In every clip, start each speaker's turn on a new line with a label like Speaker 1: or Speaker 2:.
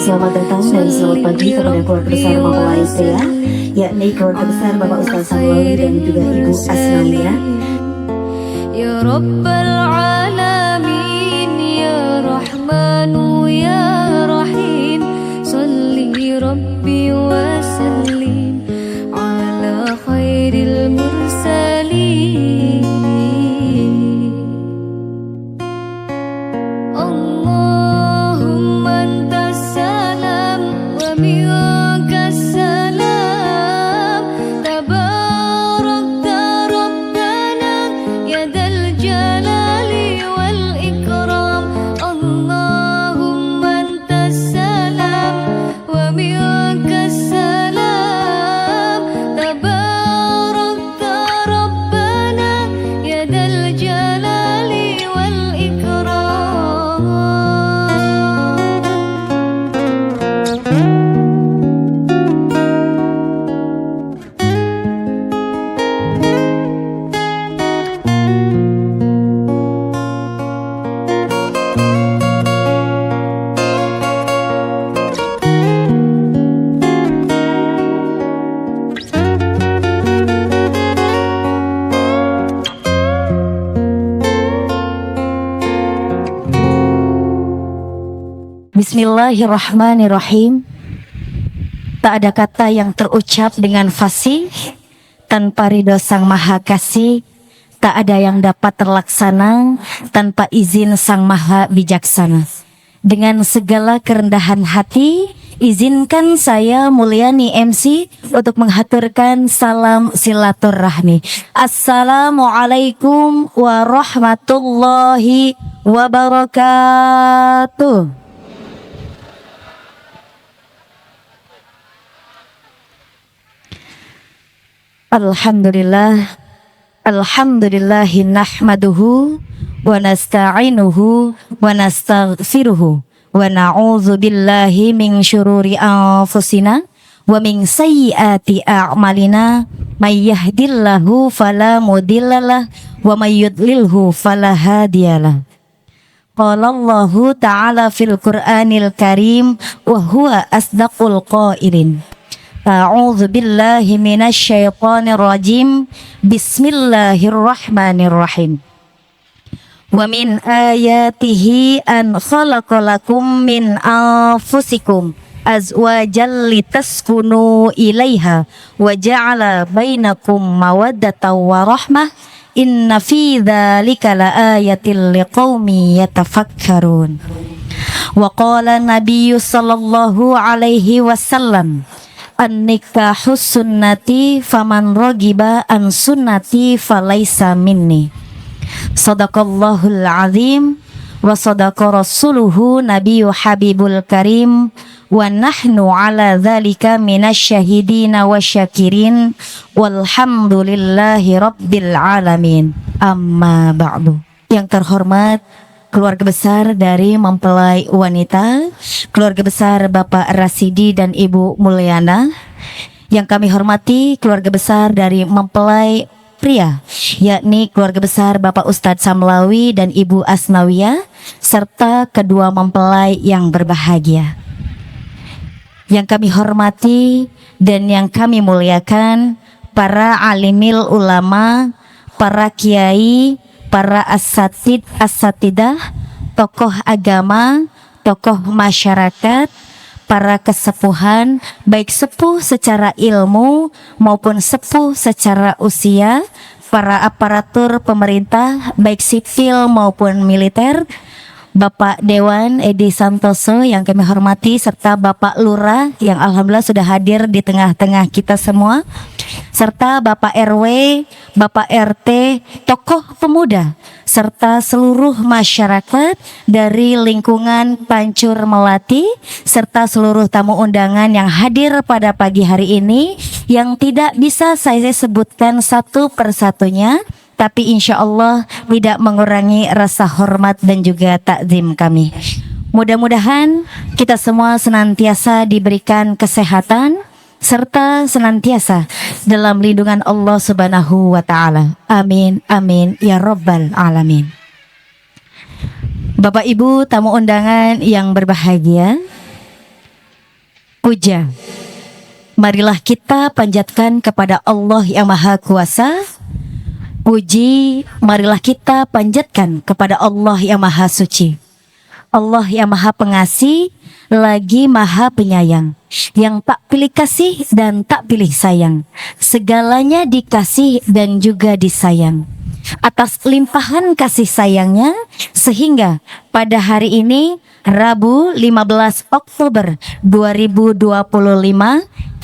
Speaker 1: Selamat datang dan selamat pagi kepada keluarga besar Mempelai Pria, yakni keluarga besar Bapak Ustaz Samlawi dan juga Ibu Asnawiyah.
Speaker 2: Ya Rabbal Alamin, Ya Rahmanu, Ya Rahim, Salli Rabbi wa Sallim ala khairil mursalin.
Speaker 1: Bismillahirrahmanirrahim. Tak ada kata yang terucap dengan fasih tanpa ridho Sang Maha Kasih. Tak ada yang dapat terlaksana tanpa izin Sang Maha Bijaksana. Dengan segala kerendahan hati, izinkan saya Mulyani MC untuk menghaturkan salam silaturahmi. Assalamualaikum warahmatullahi wabarakatuh. Alhamdulillah, alhamdulillahi nahmaduhu wa nasta'inuhu wa nastaghfiruhu wa na'udzu billahi min syururi anfusina wa min sayyiati a'malina may yahdillahu fala mudhillalah wa may yudlilhu fala hadiyalah. Qala Allahu ta'ala fil Qur'anil Karim wa huwa asdaqul qailin. A'udzu billahi minasy syaithanir rajim. Bismillahirrahmanirrahim. Wa min ayatihi an khalaqalakum min anfusikum azwajan litaskunu ilaiha wa ja'ala bainakum mawaddatan wa rahmah. Inna fi dzalika laayatil liqaumin yatafakkarun. Wa qala Nabiyyu sallallahu alaihi wasallam, an-nikahu sunnati faman ragiba an sunnati falaisa minni. Sadaqallahul azim wa sadaqa rasuluhu nabiyyu habibul karim wa nahnu ala dzalika minasyahidina wasyakirin walhamdulillahi rabbil alamin. Amma ba'du. Yang terhormat keluarga besar dari mempelai wanita, keluarga besar Bapak Rasidi dan Ibu Mulyana. Yang kami hormati keluarga besar dari mempelai pria, yakni keluarga besar Bapak Ustadz Samlawi dan Ibu Asnawiyah, serta kedua mempelai yang berbahagia. Yang kami hormati dan yang kami muliakan para alimil ulama, para kiai, para asatidah, tokoh agama, tokoh masyarakat, para kesepuhan, baik sepuh secara ilmu maupun sepuh secara usia, para aparatur pemerintah, baik sipil maupun militer, Bapak Dewan Edi Santoso yang kami hormati, serta Bapak Lurah yang alhamdulillah sudah hadir di tengah-tengah kita semua, serta Bapak RW, Bapak RT, tokoh pemuda, serta seluruh masyarakat dari lingkungan Pancur Melati, serta seluruh tamu undangan yang hadir pada pagi hari ini yang tidak bisa saya sebutkan satu persatunya, tapi insya Allah tidak mengurangi rasa hormat dan juga takzim kami. Mudah-mudahan kita semua senantiasa diberikan kesehatan serta senantiasa dalam lindungan Allah Subhanahu wa Ta'ala. Amin, amin, ya Rabbal Alamin. Bapak Ibu tamu undangan yang berbahagia, puja, marilah kita panjatkan kepada Allah yang Maha Kuasa. Puji, marilah kita panjatkan kepada Allah yang Maha Suci, Allah yang Maha Pengasih, lagi Maha Penyayang, yang tak pilih kasih dan tak pilih sayang, segalanya dikasih dan juga disayang. Atas limpahan kasih sayangnya, sehingga pada hari ini Rabu 15 Oktober 2025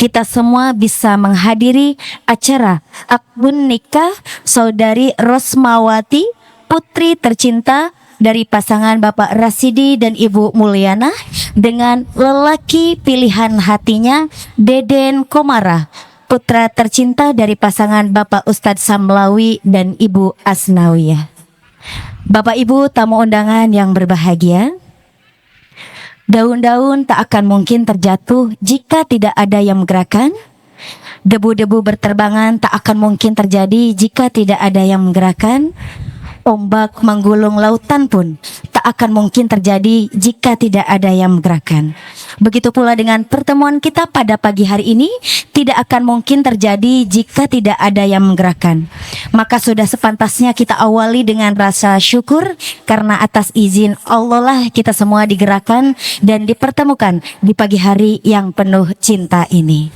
Speaker 1: kita semua bisa menghadiri acara akbun nikah Saudari Rosmawati, putri tercinta dari pasangan Bapak Rasidi dan Ibu Mulyana, dengan lelaki pilihan hatinya Deden Komara, putra tercinta dari pasangan Bapak Ustadz Samlawi dan Ibu Asnawiyah. Bapak Ibu tamu undangan yang berbahagia, daun-daun tak akan mungkin terjatuh jika tidak ada yang menggerakkan. Debu-debu berterbangan tak akan mungkin terjadi jika tidak ada yang menggerakkan. Ombak menggulung lautan pun tak akan mungkin terjadi jika tidak ada yang menggerakkan. Begitu pula dengan pertemuan kita pada pagi hari ini tidak akan mungkin terjadi jika tidak ada yang menggerakkan. Maka sudah sepantasnya kita awali dengan rasa syukur, karena atas izin Allah lah kita semua digerakkan dan dipertemukan di pagi hari yang penuh cinta ini.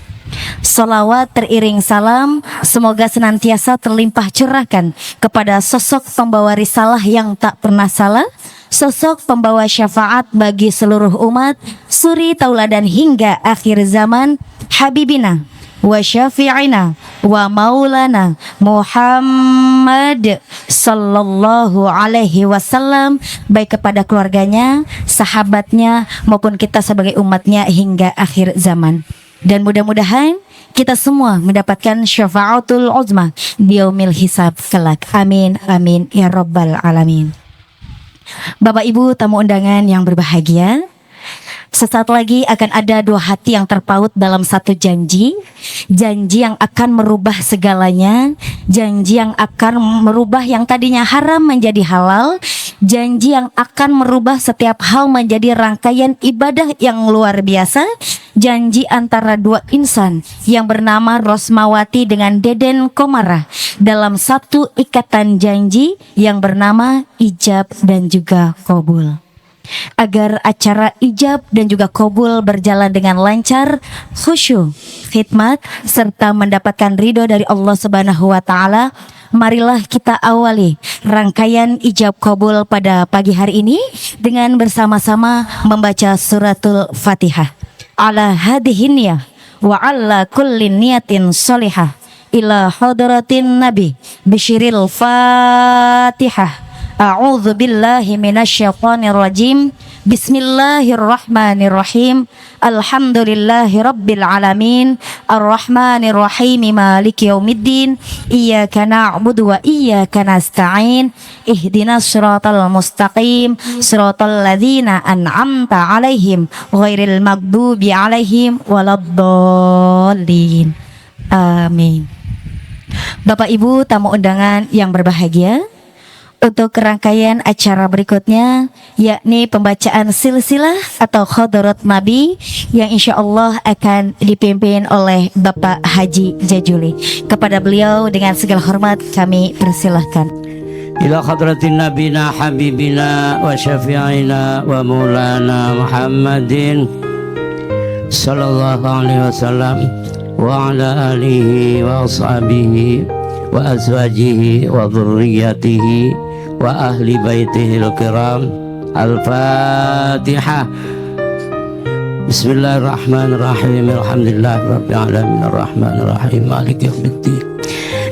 Speaker 1: Salawat teriring salam semoga senantiasa terlimpah curahkan kepada sosok pembawa risalah yang tak pernah salah, sosok pembawa syafaat bagi seluruh umat, suri tauladan hingga akhir zaman, Habibina wa syafi'ina wa maulana Muhammad sallallahu alaihi wasallam, baik kepada keluarganya, sahabatnya maupun kita sebagai umatnya hingga akhir zaman. Dan mudah-mudahan kita semua mendapatkan syafaatul uzma di yaumil hisab kelak. Amin, amin, ya Rabbal Alamin. Bapak Ibu tamu undangan yang berbahagia, sesaat lagi akan ada dua hati yang terpaut dalam satu janji. Janji yang akan merubah segalanya, janji yang akan merubah yang tadinya haram menjadi halal, janji yang akan merubah setiap hal menjadi rangkaian ibadah yang luar biasa. Janji antara dua insan yang bernama Rosmawati dengan Deden Komara dalam satu ikatan janji yang bernama ijab dan juga qabul. Agar acara ijab dan juga qabul berjalan dengan lancar, khusyuk, khidmat, serta mendapatkan ridho dari Allah Subhanahu wa Ta'ala, marilah kita awali rangkaian ijab qabul pada pagi hari ini dengan bersama-sama membaca suratul Fatihah. Ala hadihin niyah wa ala kulli niyatin solihah ila hadratin nabi bisyiril Fatihah. A'udzu billahi minasyaitonir rajim. Bismillahirrahmanirrahim. Alhamdulillahi rabbil alamin. Arrahmanir rahim. Maliki yaumiddin. Iyyaka na'budu wa iyyaka nasta'in. Ihdinas siratal mustaqim. Siratal ladzina an'amta 'alaihim ghairil maghdubi 'alaihim waladdallin. Amin. Bapak Ibu tamu undangan yang berbahagia, Untuk rangkaian acara berikutnya, yakni pembacaan silsilah atau khadarat Nabi yang insya Allah akan dipimpin oleh Bapak Haji Jajuli. Kepada beliau dengan segala hormat kami persilahkan.
Speaker 3: Ila hadratin nabina habibina wa syafi'ina wa maulana Muhammadin sallallahu alaihi wasallam wa ala alihi wa ashabihi wa azwajihi wa dhurriyyatihi wa ahli baitihil kiram. Al-Fatihah. Bismillahirrahmanirrahim. Alhamdulillah rabbil alamin arrahmanir rahim maliki yaumiddin.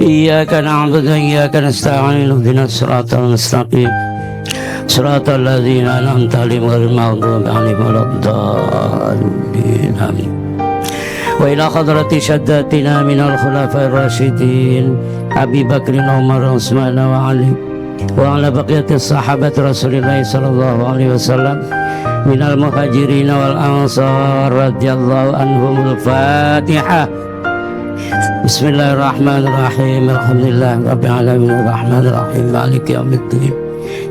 Speaker 3: Iyyaka na'budu wa iyyaka nasta'in ihdinas siratal mustaqim siratal ladzina an'amta 'alaihim ghairil maghdubi 'alaihim waladdallin. Amin. Wa ila hadrati syaddatina minal khulafa'ir rasyidin Abi Bakr, Umar, Utsman wa Ali wa ala baqiyati sahabat Rasulillah sallallahu alaihi wasallam minal muhajirin wal ansar radhiyallahu anhum. Al-Fatihah. Bismillahirrahmanirrahim. Alhamdulillah rabbil alamin arrahmanir rahim maliki yaumiddin.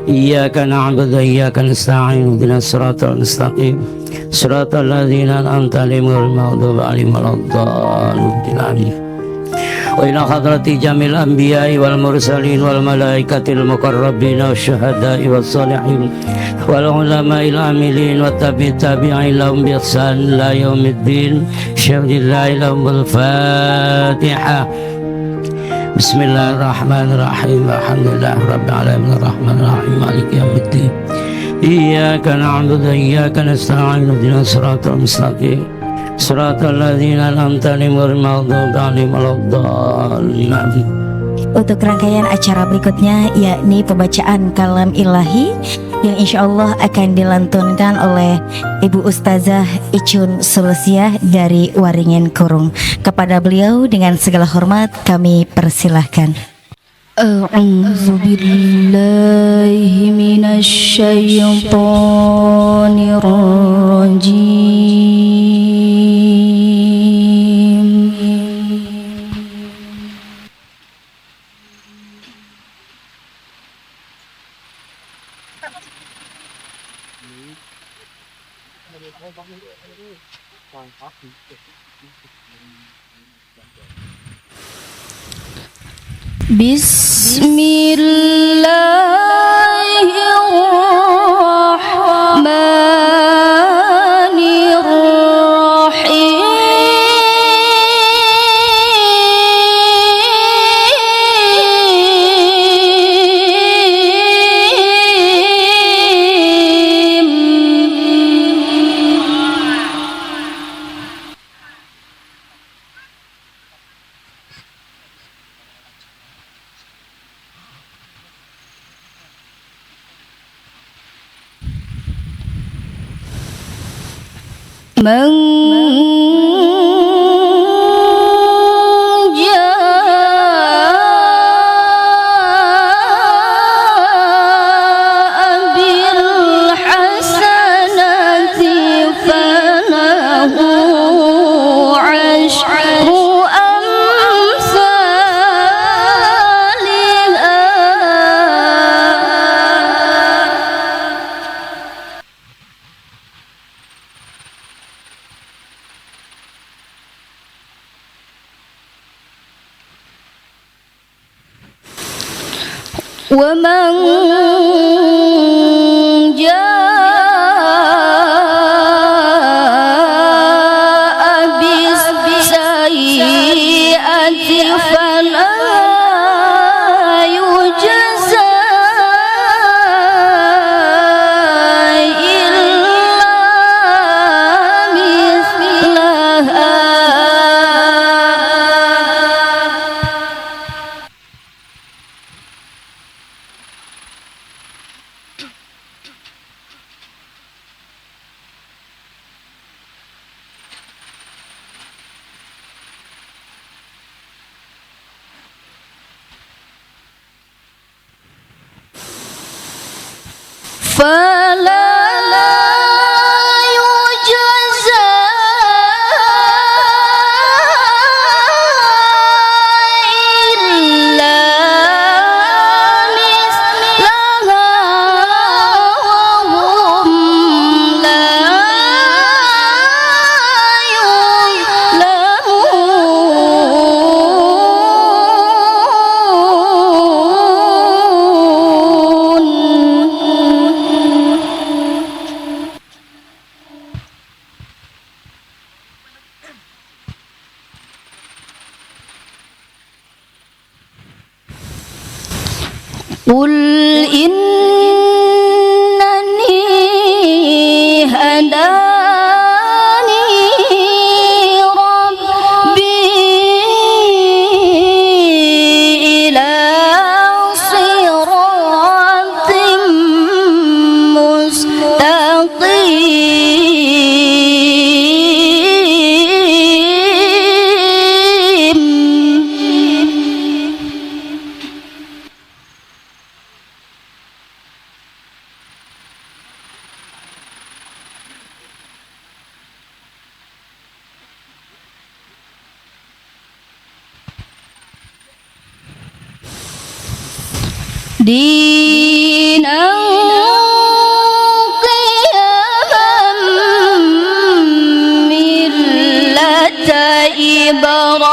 Speaker 3: Iyyaka na'budu wa iyyaka nasta'in ihdinas siratal mustaqim siratal ladzina an'amta 'alaihim ghairil maghdubi 'alaihim waladdallin. Amin. Wa ila hadrati jamil anbiya'i wal mursalin wal malaikatil muqarrabin wasyuhada'i was salihin wal ulama'il amilin wat tabi'in lahum bi ihsan ila yaumiddin. Syahdillahi lahumul Fatihah. Bismillahirrahmanirrahim. Alhamdulillah rabbil alamin arrahmanir rahim maliki yaumiddin. Iyyaka na'budu wa iyyaka nasta'in ihdinas siratal mustaqim siratal ladzina an'amta 'alaihim ghairil maghdubi 'alaihim waladdallin.
Speaker 1: Untuk rangkaian acara berikutnya yakni pembacaan kalam ilahi yang insya Allah akan dilantunkan oleh Ibu Ustazah Icun Sulsiah dari Waringin Kurung. Kepada beliau dengan segala hormat kami persilahkan. A'udzu billahi minasy syaithanir rajim. ومن جاء بالسيئة فلا يجزى إلا مثلها. فلا يجزى إلا مثلها.
Speaker 2: Qul innani hadani rabbi ila siratim mustaqim. Dinan qiyaman millata Ibrahim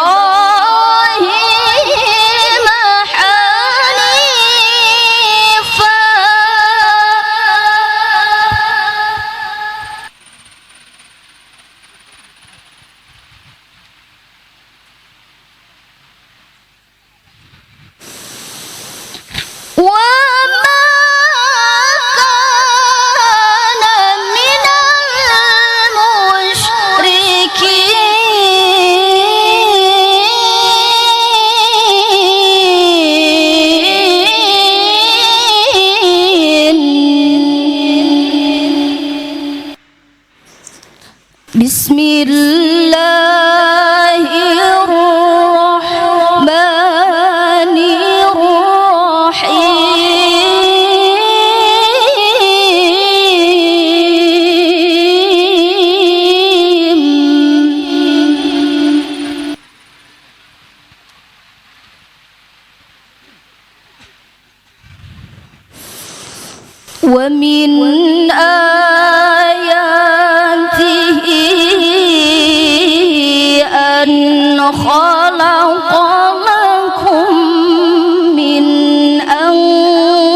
Speaker 2: hanifa. وما كان من المشركين. بسم الله الرحمن الرحيم. ومن آياته أن خلق لكم من أنفسكم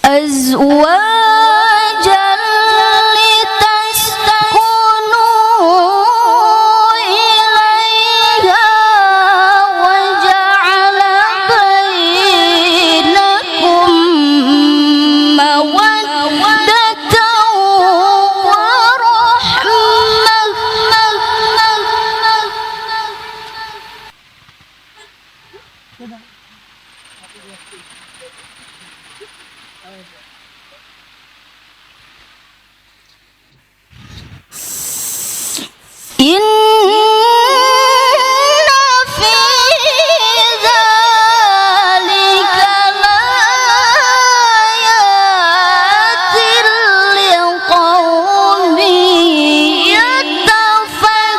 Speaker 2: أزواجا لتسكنوا إليها وجعل بينكم مودة ورحمة. إن في ذلك لآيات لقوم يتفكرون.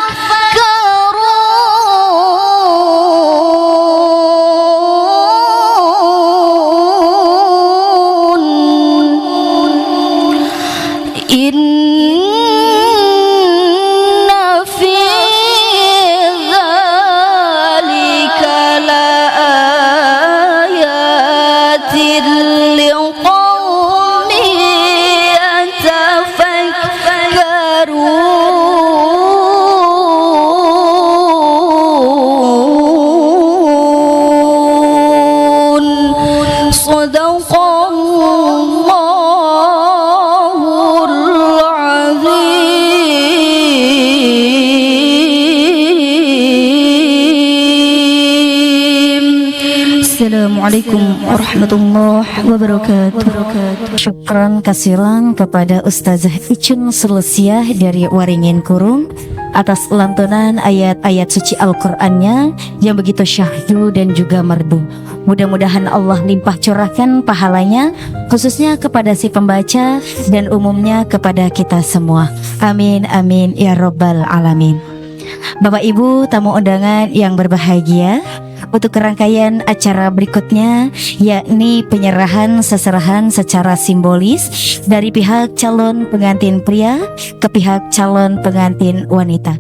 Speaker 2: إن في ذلك لآيات لقوم يتفكرون. صدق الله العظيم. Assalamualaikum warahmatullahi wabarakatuh.
Speaker 1: Syukran kasiran kepada Ustazah Icun Selesiah dari Waringin Kurung atas lantunan ayat-ayat suci Al-Qur'annya yang begitu syahdu dan juga merdu. Mudah-mudahan Allah limpah curahkan pahalanya khususnya kepada si pembaca dan umumnya kepada kita semua. Amin amin ya rabbal alamin. Bapak Ibu tamu undangan yang berbahagia, untuk rangkaian acara berikutnya yakni penyerahan seserahan secara simbolis dari pihak calon pengantin pria ke pihak calon pengantin wanita.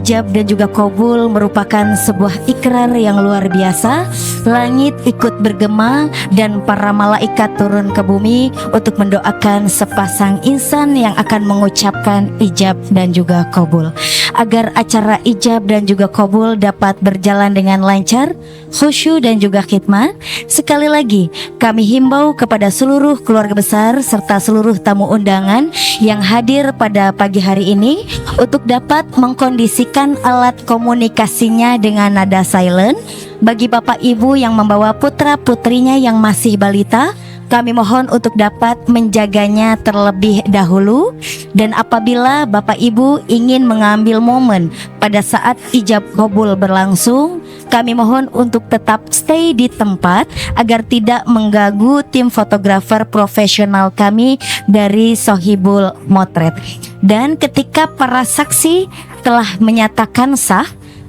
Speaker 1: ijab dan juga kabul merupakan sebuah ikrar yang luar biasa. Langit ikut bergema dan para malaikat turun ke bumi untuk mendoakan sepasang insan yang akan mengucapkan ijab dan juga kabul. Agar acara ijab dan juga kabul dapat berjalan dengan lancar, khusyuk dan juga khidmat, sekali lagi kami himbau kepada seluruh keluarga besar serta seluruh tamu undangan yang hadir pada pagi hari ini untuk dapat mengkondisikan alat komunikasinya dengan nada silent. Bagi bapak ibu yang membawa putra putrinya yang masih balita, kami mohon untuk dapat menjaganya terlebih dahulu. Dan apabila bapak ibu ingin mengambil momen pada saat ijab kabul berlangsung, kami mohon untuk tetap stay di tempat agar tidak mengganggu tim fotografer profesional kami dari Sohibul Motret. Dan ketika para saksi telah menyatakan sah,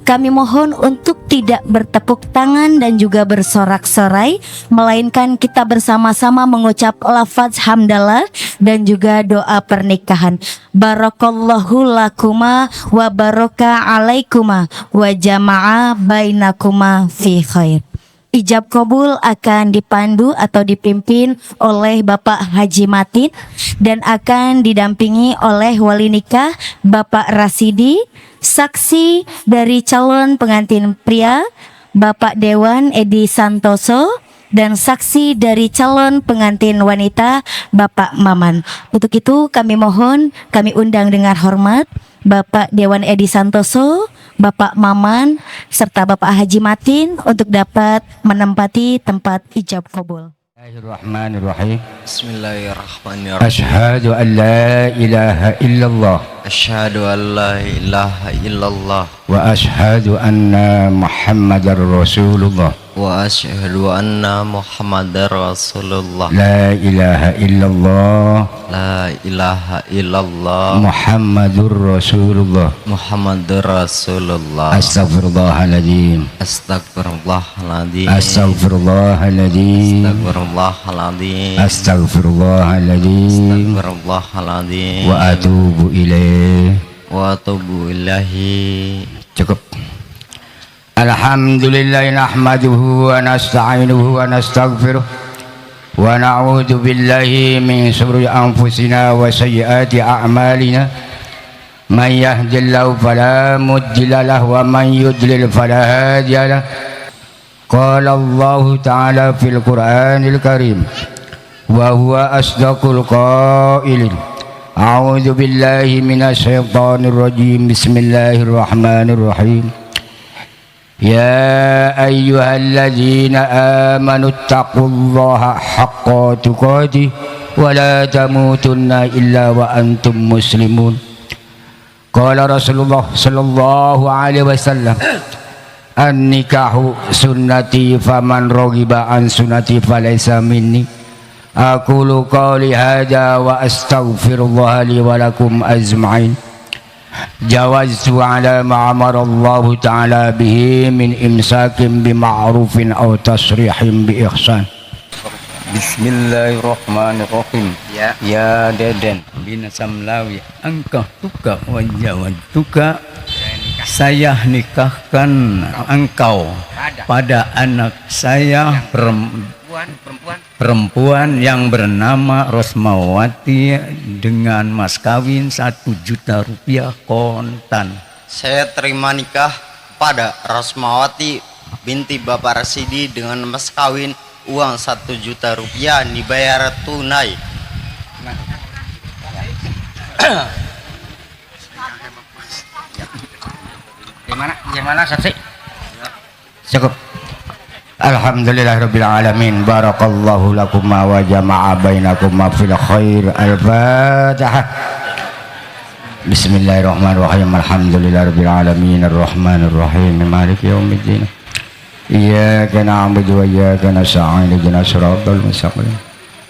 Speaker 1: kami mohon untuk tidak bertepuk tangan dan juga bersorak-sorai, melainkan kita bersama-sama mengucap lafaz hamdalah dan juga doa pernikahan. Barakallahu lakuma wa baraka alaikuma wa jama'a bainakuma fi khair. Ijab kabul akan dipandu atau dipimpin oleh Bapak Haji Matin dan akan didampingi oleh wali nikah Bapak Rasidi, saksi dari calon pengantin pria Bapak Dewan Edi Santoso, dan saksi dari calon pengantin wanita Bapak Maman. Untuk itu kami mohon, kami undang dengan hormat Bapak Dewan Edi Santoso, Bapak Maman, serta Bapak Haji Matin untuk dapat menempati tempat ijab kabul.
Speaker 4: Bismillahirrahmanirrahim.
Speaker 5: Bismillahirrahmanirrahim.
Speaker 4: Asyhadu an la ilaha illallah
Speaker 5: Asyhadu an la ilaha illallah
Speaker 4: wa asyhadu anna Muhammadar Rasulullah.
Speaker 5: wa asyhadu anna Muhammadar Rasulullah.
Speaker 4: La ilaha illallah
Speaker 5: La ilaha illallah
Speaker 4: Muhammadur Rasulullah.
Speaker 5: Muhammadur Rasulullah.
Speaker 4: Astaghfirullahaladzim.
Speaker 5: Astagfirullahaladzim.
Speaker 4: Astaghfirullahaladzim.
Speaker 5: Astagfirullahaladzim.
Speaker 4: Astaghfirullahaladzim.
Speaker 5: Astagfirullahaladzim.
Speaker 4: Wa atubu ilaih.
Speaker 5: Wa atubu ilahi.
Speaker 4: Cukup. Alhamdulillah nahmaduhu wa nasta'inuhu wa nastaghfiruh wa na'udzu billahi min shururi anfusina wa sayyiati a'malina. Man yahdihillahu fala mudilla lahu wa man yudlil fala hadiya lahu. Qala Allah ta'ala fil Qur'anil Karim wa huwa asdaqul qailin. A'udzu billahi minasy syaithanir rajim. Bismillahirrahmanirrahim. Ya ayyuhalladzina amanu taqullaha haqqa tuqatih wa la tamutunna illa wa antum muslimun. Qala Rasulullah sallallahu alaihi wasallam, an-nikahu sunnati faman raghiba an sunnati falaysa minni. Aqulu qawli hadza wa astaghfirullah li wa lakum ajma'in. Jawaztu ala ma'amarallahu ta'ala bihi min imsakin bima'rufin aw tasrihin bi ihsan. Bismillahirrahmanirrahim. Ya Deden bin Samlawi, engkau tuka wajawad tuka, saya nikahkan engkau pada anak saya perempuan yang bernama Rosmawati dengan mas kawin 1 juta rupiah kontan.
Speaker 5: Saya terima nikah pada Rosmawati binti Bapak Rasidi dengan mas kawin uang 1 juta rupiah dibayar tunai.
Speaker 4: Gimana saksi? Cukup. Alhamdulillahirabbil alamin. Barakallahu lakuma wa jama'a bainakuma fil khair. Al-Fatihah. Bismillahirrahmanirrahim. Alhamdulillahirabbil alamin arrahmanir rahim maliki yaumiddin. Iyyaka na'budu wa iyyaka nasta'in ihdinas siratal mustaqim.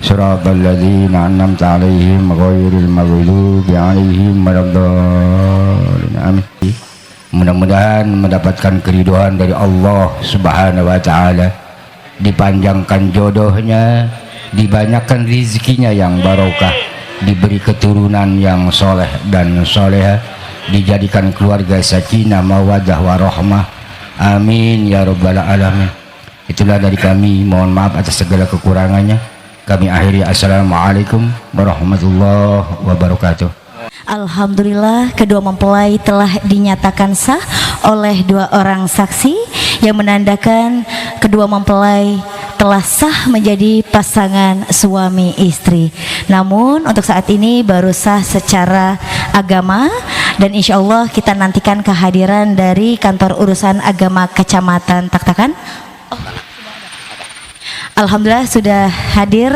Speaker 4: Siratal ladzina an'amta 'alaihim ghairil maghdubi 'alaihim waladdallin. Amin. Mudah-mudahan mendapatkan keridhaan dari Allah Subhanahu wa ta'ala, dipanjangkan jodohnya, dibanyakkan rezekinya yang barokah, diberi keturunan yang soleh dan soleha, dijadikan keluarga sakinah mawaddah warahmah. Amin ya rabbal alamin. Itulah dari kami, mohon maaf atas segala kekurangannya. Kami akhiri, assalamualaikum warahmatullahi wabarakatuh.
Speaker 1: Alhamdulillah, kedua mempelai telah dinyatakan sah oleh 2 orang saksi yang menandakan kedua mempelai telah sah menjadi pasangan suami istri. Namun untuk saat ini baru sah secara agama, dan insya Allah kita nantikan kehadiran dari kantor urusan agama Kecamatan Taktakan. Alhamdulillah sudah hadir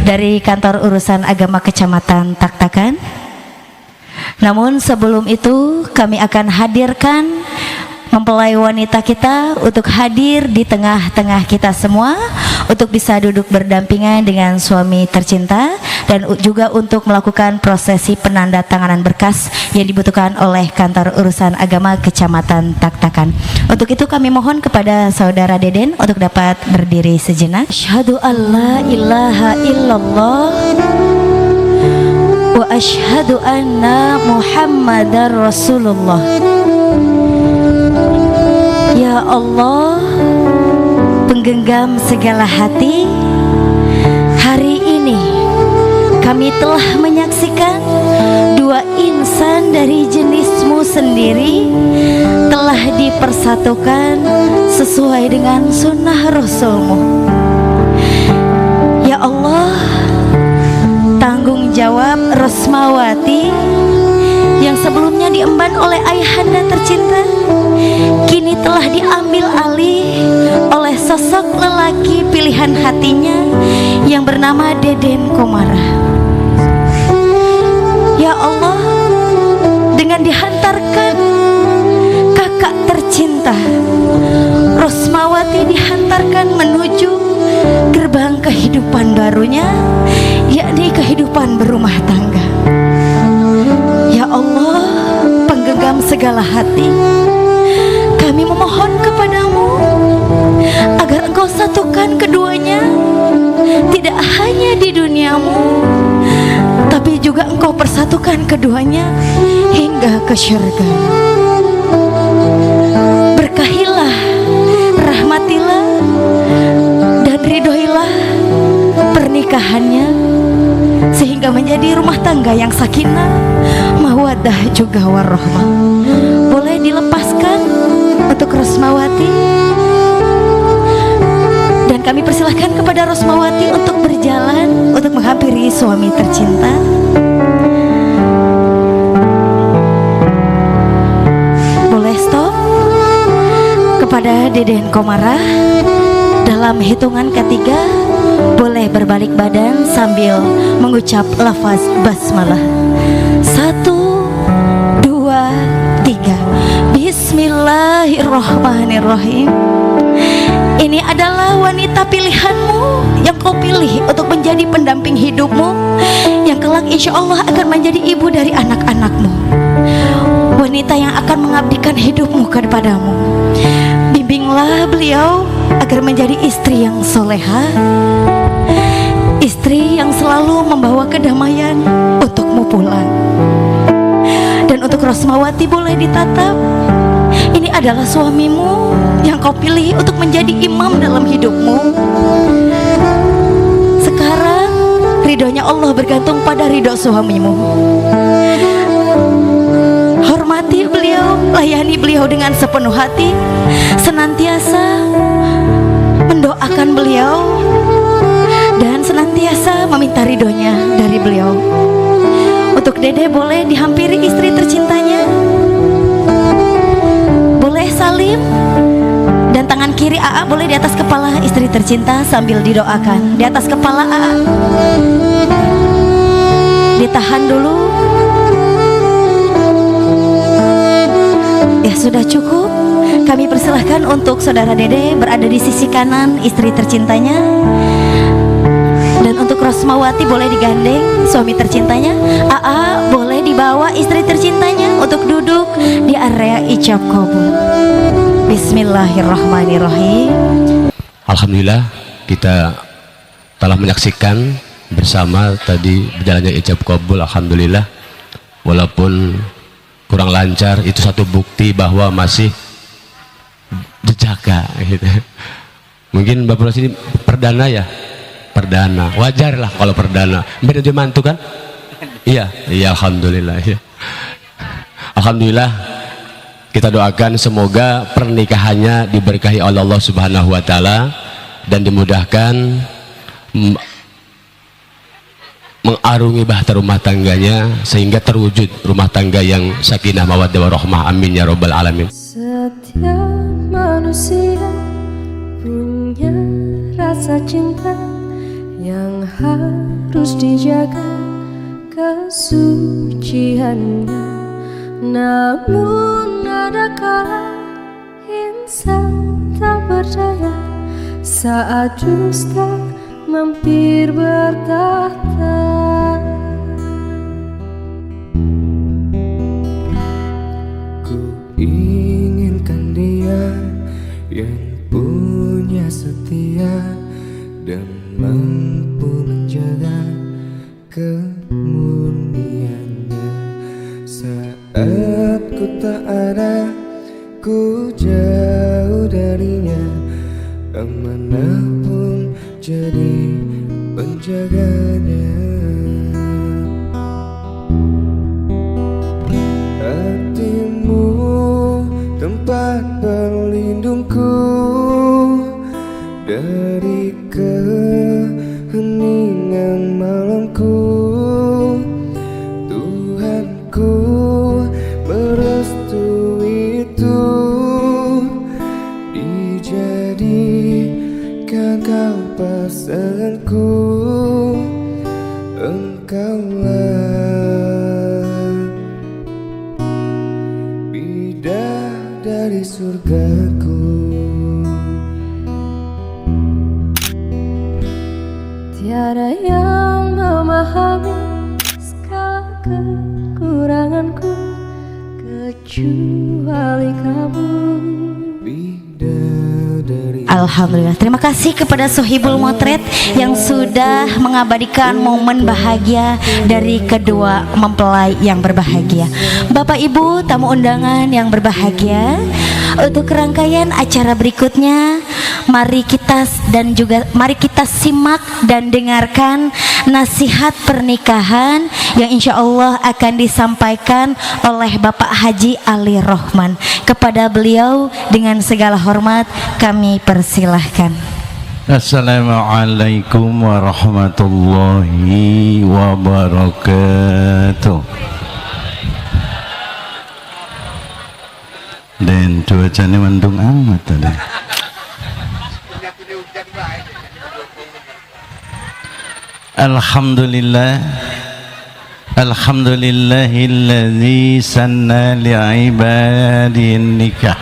Speaker 1: dari kantor urusan agama Kecamatan Taktakan. Namun sebelum itu kami akan hadirkan mempelai wanita kita untuk hadir di tengah-tengah kita semua, untuk bisa duduk berdampingan dengan suami tercinta, dan juga untuk melakukan prosesi penandatanganan berkas yang dibutuhkan oleh kantor urusan agama Kecamatan Taktakan. Untuk itu kami mohon kepada saudara Deden untuk dapat berdiri sejenak. Asyhadu alla ilaha illallah wa asyhadu anna Muhammadar Rasulullah. Ya Allah, penggenggam segala hati, hari ini kami telah menyaksikan 2 insan dari jenismu sendiri telah dipersatukan sesuai dengan sunnah Rasulmu. Ya Allah, tanggung jawab Rosmawati yang sebelumnya diemban oleh ayahanda tercinta kini telah diambil alih oleh sosok lelaki pilihan hatinya yang bernama Deden Komara. Ya Allah, dengan dihantarkan kakak tercinta Rosmawati dihantarkan menuju gerbang kehidupan barunya, yakni kehidupan berumah tangga. Ya Allah, penggenggam segala hati, kami memohon kepadamu agar engkau satukan keduanya, tidak hanya di duniamu, tapi juga engkau persatukan keduanya hingga ke syurga. Berkahilah, rahmatilah, dan ridhoilah pernikahannya, sehingga menjadi rumah tangga yang sakinah, mawaddah juga warahmah. Boleh dilepaskan untuk Rosmawati, dan kami persilahkan kepada Rosmawati untuk berjalan untuk menghampiri suami tercinta. Boleh stop. Kepada Deden Komara, dalam hitungan ketiga boleh berbalik badan sambil mengucap lafaz basmalah. 1, 2, 3. Bismillahirrahmanirrahim. Ini adalah wanita pilihanmu yang kau pilih untuk menjadi pendamping hidupmu, yang kelak insya Allah akan menjadi ibu dari anak-anakmu. Wanita yang akan mengabdikan hidupmu kepadamu. Bimbinglah beliau agar menjadi istri yang soleha, istri yang selalu membawa kedamaian untukmu pulang. Dan untuk Rosmawati boleh ditatap, ini adalah suamimu yang kau pilih untuk menjadi imam dalam hidupmu. Sekarang ridhonya Allah bergantung pada ridho suamimu. Hormati beliau, layani beliau dengan sepenuh hati, senantiasa mendoakan beliau, dan senantiasa meminta ridhonya dari beliau. Untuk Dede boleh dihampiri istri tercintanya, boleh salim, dan tangan kiri AA boleh di atas kepala istri tercinta sambil didoakan. Di atas kepala AA, ditahan dulu. Ya sudah cukup. Kami persilahkan untuk saudara Dede berada di sisi kanan istri tercintanya, dan untuk Rosmawati boleh digandeng suami tercintanya. AA boleh dibawa istri tercintanya untuk duduk di area ijab kabul. Bismillahirrahmanirrahim.
Speaker 6: Alhamdulillah, kita telah menyaksikan bersama tadi berjalannya ijab kabul. Alhamdulillah, walaupun kurang lancar, itu satu bukti bahwa masih dijaga gitu. Mungkin Bapak Rasidi perdana ya, perdana, wajar lah kalau perdana. Beda dia mantu kan? Iya, iya, alhamdulillah ya. Alhamdulillah, kita doakan semoga pernikahannya diberkahi oleh Allah Subhanahu wa taala dan dimudahkan mengarungi bahtera rumah tangganya sehingga terwujud rumah tangga yang sakinah mawaddah warahmah. Amin ya rabbal alamin.
Speaker 7: Setiap manusia punya rasa cinta yang harus dijaga kesuciannya. Namun ada kala insan tak berdaya saat dusta mampir bertahta.
Speaker 8: Ku inginkan dia yang punya setia dan mampu menjaga kemurniannya. Saat ku tak ada, ku jauh darinya, amanah pun jadi penjaganya. Hatimu tempat berlindungku dari keheningan malamku. Tuhanku merestui itu, dijadikan kau pasanganku. Engkaulah bidadari surgaku.
Speaker 7: Tiada yang memahami segala kekuranganku kecuali kamu.
Speaker 1: Alhamdulillah, terima kasih kepada Sohibul Motret yang sudah mengabadikan momen bahagia dari kedua mempelai yang berbahagia. Bapak Ibu tamu undangan yang berbahagia, untuk rangkaian acara berikutnya mari kita simak dan dengarkan nasihat pernikahan yang insya Allah akan disampaikan oleh Bapak Haji Ali Rohman. Kepada beliau dengan segala hormat kami persilahkan.
Speaker 9: Assalamualaikum warahmatullahi wabarakatuh. Dan cuacanya mendung amat tadi. Alhamdulillah, alhamdulillahilladzi sanna li'ibadin nikah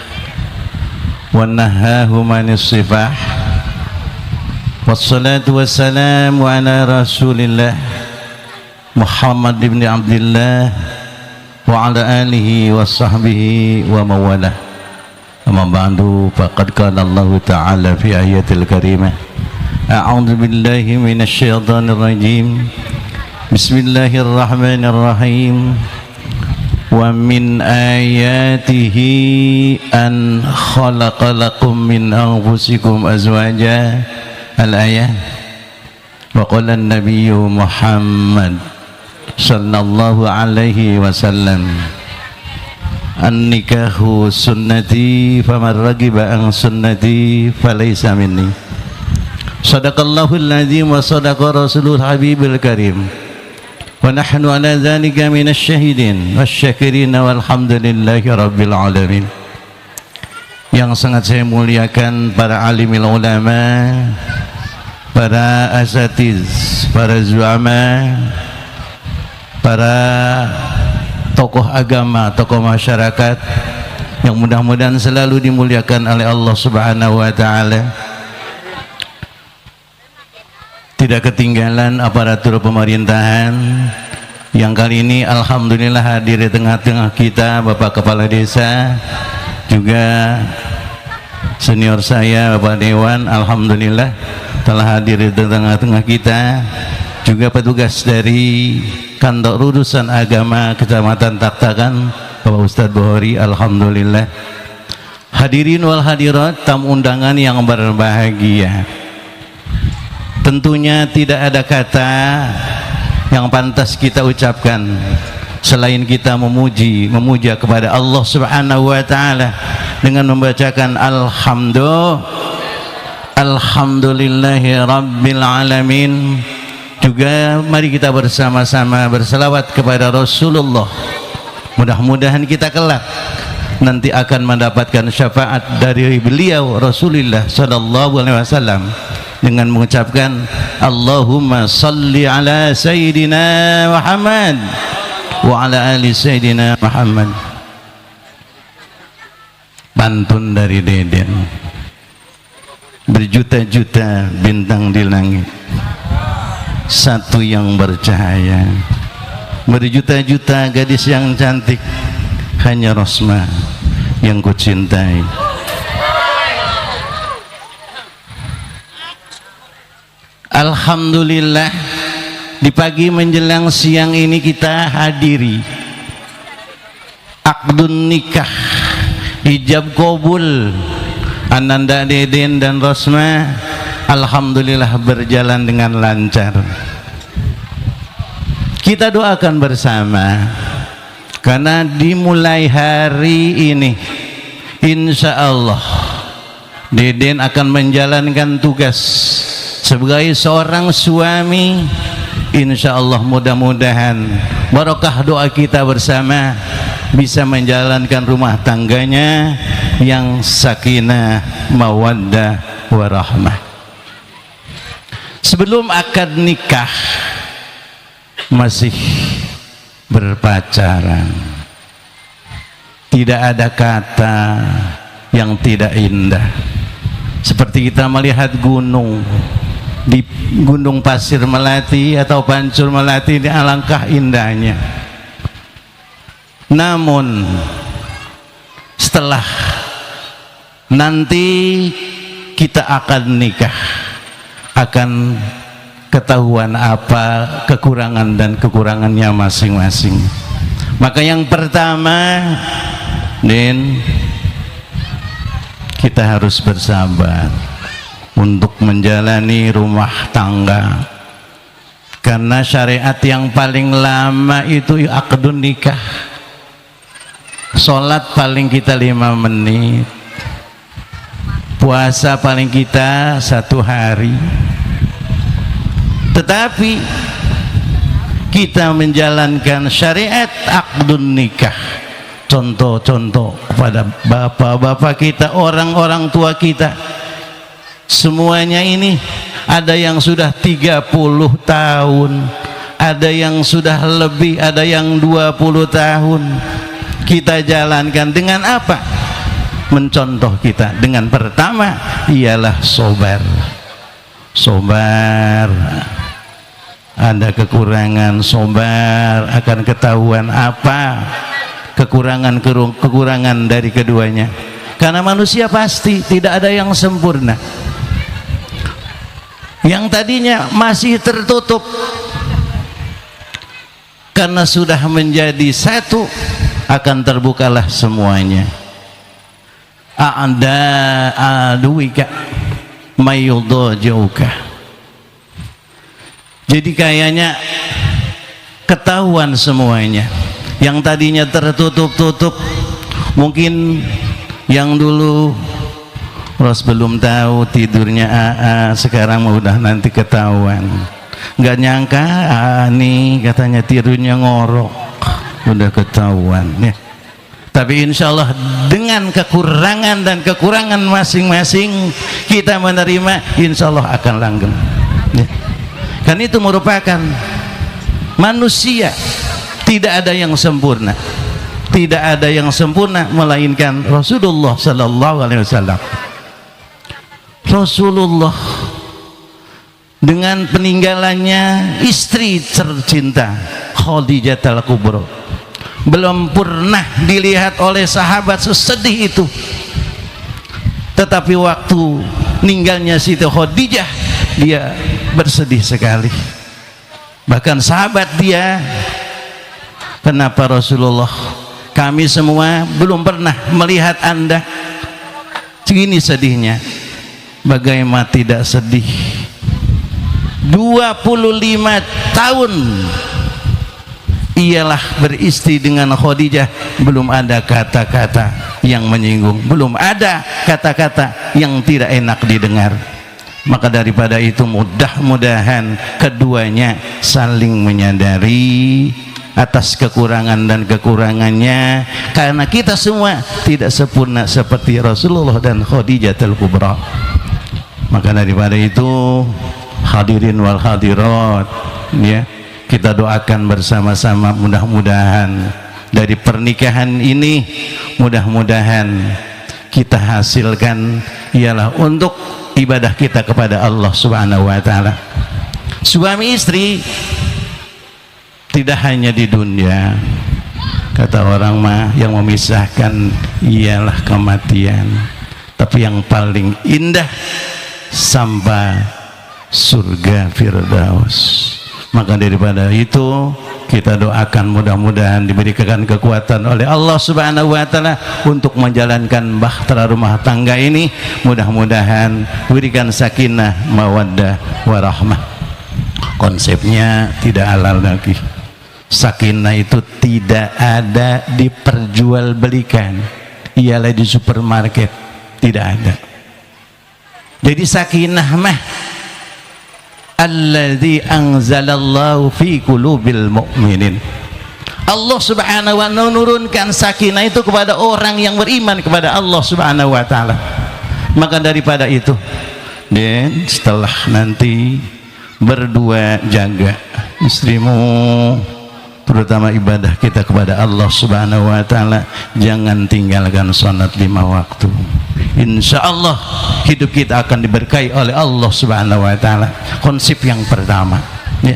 Speaker 9: wa nahahu manis sifah. Wassalatu wassalamu ala rasulillah Muhammad ibn Abdullah wa ala alihi wa sahbihi wa mawalah. Amma ba'du, faqad qala Allah ta'ala fi ayatil karimah, a'udzu billahi minasy syaithanir rajim. Bismillahirrahmanirrahim. Wa min ayatihi an khalaqa lakum min anfusikum azwaja. Al-ayah. Wa qala an-nabiyyu Muhammad sallallahu alaihi wasallam, an-nikahu sunnati faman ragiba an sunnati falaysa minni. Sadaqallahul azim wa sadaqa rasulul habibul karim. Wa nahnu ala dzalika minasy syahidin wasyakirin walhamdulillahi rabbil alamin. Yang sangat saya muliakan para alimil ulama, para asatiz, para zuama, para tokoh agama, tokoh masyarakat yang mudah-mudahan selalu dimuliakan oleh Allah Subhanahu wa taala. Tidak ketinggalan aparatur pemerintahan yang kali ini alhamdulillah hadir di tengah-tengah kita, Bapak Kepala Desa, juga senior saya Bapak Dewan, alhamdulillah telah hadir di tengah-tengah kita, juga petugas dari kantor urusan agama Kecamatan Taktakan, Bapak Ustadz Bukhari, alhamdulillah. Hadirin wal hadirat, tamu undangan yang berbahagia. Tentunya tidak ada kata yang pantas kita ucapkan selain kita memuja kepada Allah Subhanahu wa taala dengan membacakan alhamdulillahi rabbil alamin. Juga mari kita bersama-sama berselawat kepada Rasulullah. Mudah-mudahan kita kelak nanti akan mendapatkan syafaat dari beliau Rasulullah sallallahu alaihi wasallam dengan mengucapkan Allahumma salli ala sayyidina Muhammad wa ala ali sayyidina Muhammad. Pantun dari Deden. Berjuta-juta bintang di langit, satu yang bercahaya. Berjuta-juta gadis yang cantik, hanya Rosma yang ku cintai. Alhamdulillah, di pagi menjelang siang ini kita hadiri akdun nikah, ijab kabul Ananda Deden dan Rosma. Alhamdulillah berjalan dengan lancar. Kita doakan bersama, karena dimulai hari ini insya Allah Deden akan menjalankan tugas sebagai seorang suami. Insya Allah mudah-mudahan barokah doa kita bersama bisa menjalankan rumah tangganya yang sakinah, mawaddah, warahmah. Sebelum akad nikah masih berpacaran, tidak ada kata yang tidak indah. Seperti kita melihat gunung, di Gunung Pasir Melati atau Pancur Melati, ini alangkah indahnya. Namun setelah nanti kita akan nikah, akan ketahuan apa kekurangan dan kekurangannya masing-masing. Maka yang pertama, kita harus bersabar untuk menjalani rumah tangga, karena syariat yang paling lama itu akdun nikah. Sholat paling kita 5 menit, puasa paling kita 1 hari. Tetapi kita menjalankan syariat akdun nikah, contoh-contoh kepada bapak-bapak kita, orang-orang tua kita, semuanya ini ada yang sudah 30 tahun, ada yang sudah lebih, ada yang 20 tahun. Kita jalankan dengan apa? Mencontoh kita dengan pertama ialah sobar. Sobar, ada kekurangan, sobar, akan ketahuan apa kekurangan dari keduanya. Karena manusia pasti tidak ada yang sempurna. Yang tadinya masih tertutup, karena sudah menjadi satu, akan terbukalah semuanya. A'da aduika mayudajauka. Jadi kayaknya ketahuan semuanya. Yang tadinya tertutup-tutup, mungkin yang dulu Ros belum tahu tidurnya sekarang udah nanti ketahuan. Nggak nyangka nih katanya tidurnya ngorok, udah ketahuan ya. Tapi insya Allah dengan kekurangan dan kekurangan masing-masing kita menerima, insya Allah akan langgeng ya. Kan itu merupakan manusia, tidak ada yang sempurna, tidak ada yang sempurna melainkan Rasulullah Sallallahu Alaihi Wasallam. Rasulullah dengan peninggalannya istri tercinta Khadijah al-Kubra, belum pernah dilihat oleh sahabat sesedih itu. Tetapi waktu meninggalnya Siti Khadijah, dia bersedih sekali. Bahkan sahabat dia, kenapa Rasulullah Kami semua belum pernah melihat Anda segini sedihnya. Bagaimana tidak sedih? 25 tahun ialah beristri dengan Khadijah, belum ada kata-kata yang menyinggung, belum ada kata-kata yang tidak enak didengar. Maka daripada itu mudah-mudahan keduanya saling menyadari atas kekurangan dan kekurangannya, karena kita semua tidak sempurna seperti Rasulullah dan Khadijatul Kubra. Maka daripada itu, hadirin wal hadirat, ya, kita doakan bersama-sama, mudah-mudahan dari pernikahan ini, mudah-mudahan kita hasilkan ialah untuk ibadah kita kepada Allah Subhanahu wa taala. Suami istri tidak hanya di dunia, kata orang mah yang memisahkan ialah kematian, tapi yang paling indah sampai surga Firdaus. Maka daripada itu kita doakan mudah-mudahan diberikan kekuatan oleh Allah Subhanahu wa taala untuk menjalankan bahtera rumah tangga ini. Mudah-mudahan berikan sakinah, mawaddah, warahmah. Konsepnya tidak halal lagi. Sakinah itu tidak ada diperjualbelikan, ialah di supermarket, tidak ada. Jadi sakinah mah alladzi anzalallahu fi qulubil mu'minin. Allah Subhanahu wa ta'ala menurunkan sakinah itu kepada orang yang beriman kepada Allah Subhanahu wa ta'ala. Maka daripada itu, dan setelah nanti berdua jaga istrimu, terutama ibadah kita kepada Allah Subhanahu wa ta'ala, jangan tinggalkan salat 5 waktu. Insya Allah hidup kita akan diberkahi oleh Allah Subhanahu wa ta'ala. Konsep yang pertama, ya,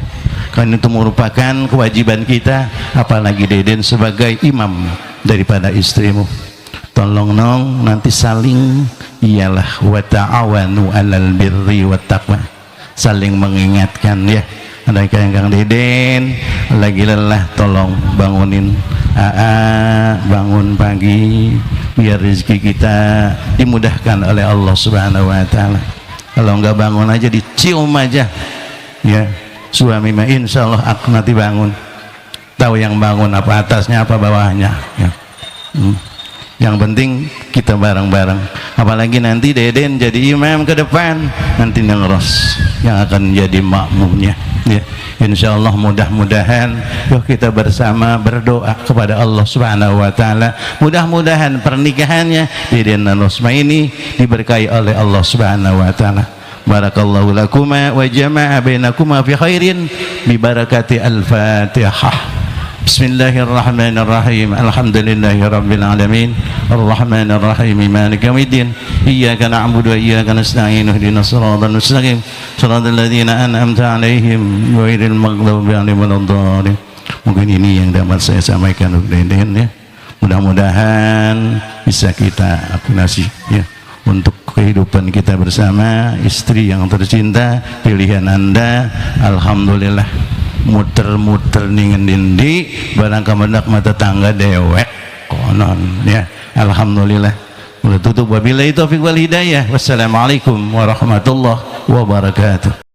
Speaker 9: karena itu merupakan kewajiban kita, apalagi Deden sebagai imam daripada istrimu. Tolong nong nanti saling, ialah wa ta'awanu 'alal birri wat taqwa, saling mengingatkan, ya. Ada Kang Deden lagi lelah, tolong bangunin bangun pagi biar rezeki kita dimudahkan oleh Allah Subhanahu wa ta'ala. Kalau enggak bangun aja, dicium aja, ya, suami mah insya Allah aku nanti bangun, tahu yang bangun apa atasnya apa bawahnya, ya. Yang penting kita bareng-bareng, apalagi nanti Deden jadi imam ke depan, nanti nengros yang akan jadi makmumnya, ya. Insya Allah mudah-mudahan yuk kita bersama berdoa kepada Allah Subhanahu wa ta'ala, mudah-mudahan pernikahannya Deden dan Rosma ini diberkahi oleh Allah Subhanahu wa ta'ala. Barakallahu lakuma wa jama'a bainakuma fi khairin bi barakati al-Fatihah. Bismillahirrahmanirrahim. Alhamdulillahi rabbil alamin. Arrahmanir rahim. Maliki yaumiddin. Iyyaka na'budu wa iyyaka nasta'in. Ihdinas siratal mustaqim. Shiratal ladzina an'amta 'alaihim ghairil maghdubi 'alaihim waladdallin. Mungkin ini yang dapat saya sampaikan untuk Deden, ya. Mudah-mudahan bisa kita aplikasi, ya, untuk kehidupan kita bersama. Istri yang tercinta, pilihan Anda, alhamdulillah, muter-muter ningen dindi barang kemendak mata tangga dewek konon, ya. Alhamdulillah. Udah tutup, wabillahi taufiq wal hidayah. Wassalamualaikum warahmatullahi wabarakatuh.